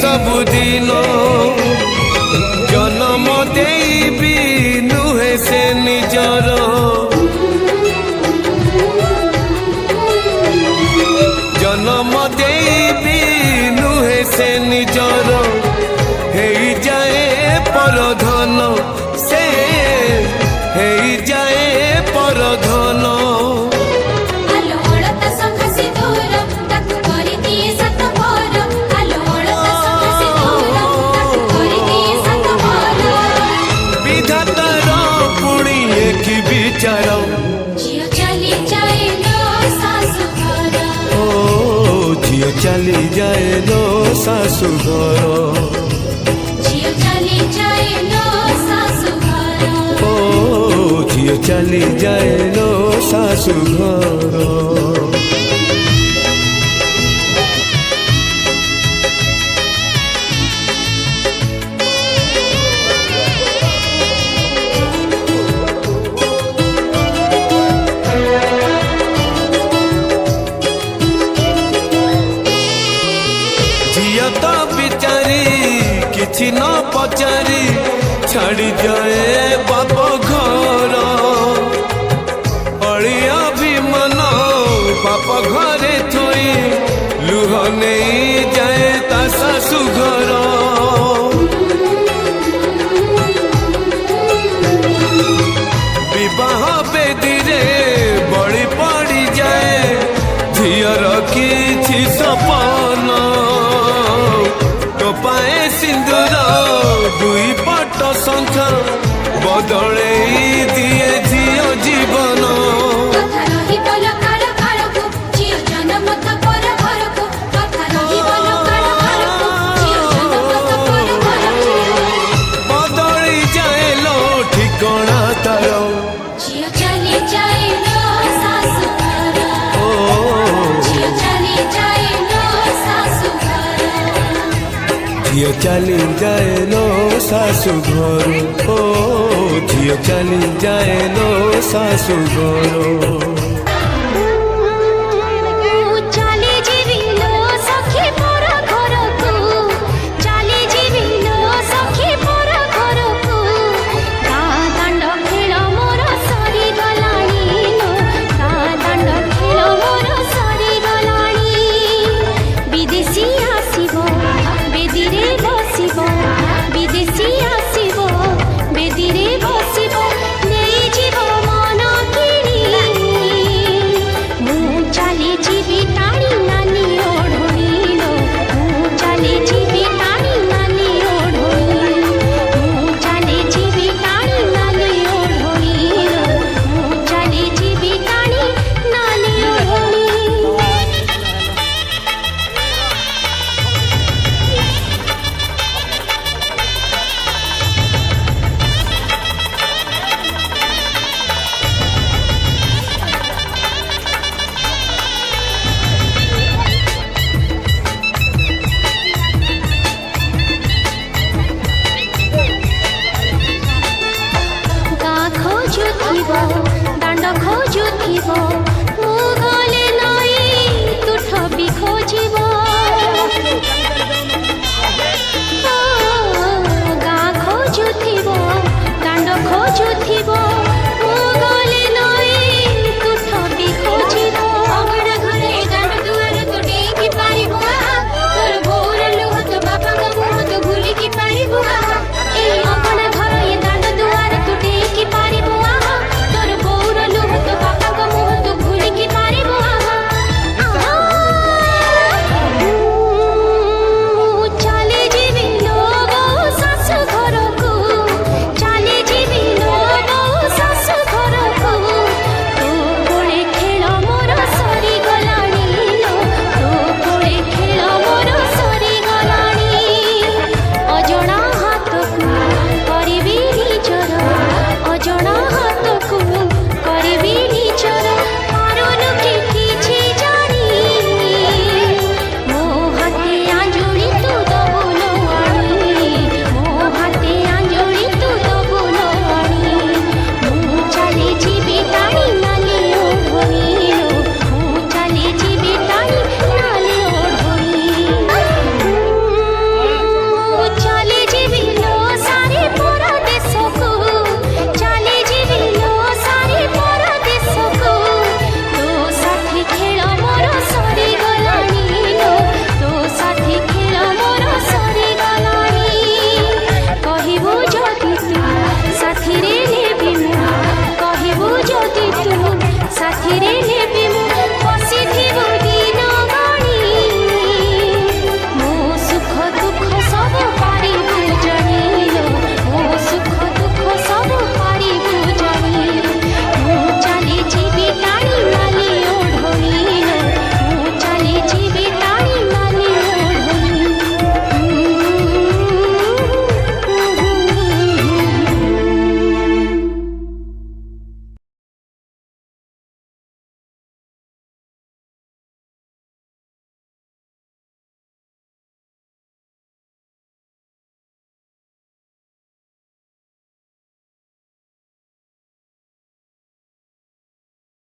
सबुदिन जन्म देबी नुहे से निजर जन्म देबी नुहे से निजर हे जाए परधन से हे जाए परधन चली जाए लो सासु घर झियो चली जाए लो सासु घर ओ झियो चली जाए लो सासु घर तो बिचारी किछि न पचारी छाड़ी जाए बाप घर अड़िया भी मन बाप घरे थोई लुह नहीं जाए ता सासु घर विवाह बेदी रे बड़ी पड़ी जाए झियर किछि सपन पाए सिंदूर दुई पट शंख बदले दिए झियो जीवन बदली जाए लो ठिकाना तार झियो चली जाए लो सासु घर झियो चली जाए लो सासु घर झियो चली जाए लो सासु घर ओ झियो चली जाए लो सासु घर।